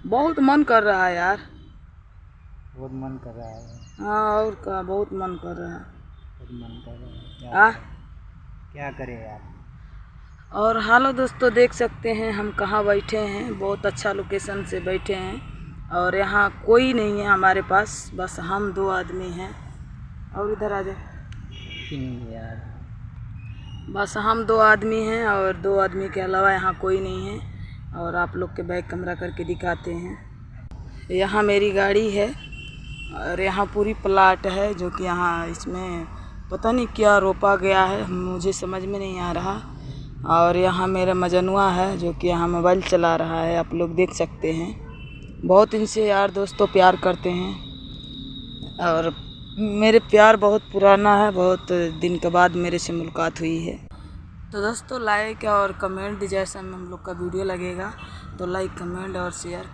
बहुत मन कर रहा है यार। बहुत मन कर रहा है। हाँ और क्या, बहुत मन कर रहा है। बहुत मन कर रहा है। क्या करें यार। और हेलो दोस्तों, देख सकते हैं हम कहाँ बैठे हैं। बहुत अच्छा लोकेशन से बैठे हैं और यहाँ कोई नहीं है हमारे पास, बस हम दो आदमी हैं। और इधर आ जाए यार, बस हम दो आदमी हैं और दो आदमी के अलावा यहाँ कोई नहीं है। और आप लोग के बैक कैमरा करके दिखाते हैं। यहाँ मेरी गाड़ी है और यहाँ पूरी प्लाट है, जो कि यहाँ इसमें पता नहीं क्या रोपा गया है, मुझे समझ में नहीं आ रहा। और यहाँ मेरा मजनुआ है जो कि यहाँ मोबाइल चला रहा है, आप लोग देख सकते हैं। बहुत इनसे यार दोस्तों प्यार करते हैं और मेरे प्यार बहुत पुराना है, बहुत दिन के बाद मेरे से मुलाकात हुई है। तो दोस्तों लाइक और कमेंट जैसा हम लोग का वीडियो लगेगा तो लाइक कमेंट और शेयर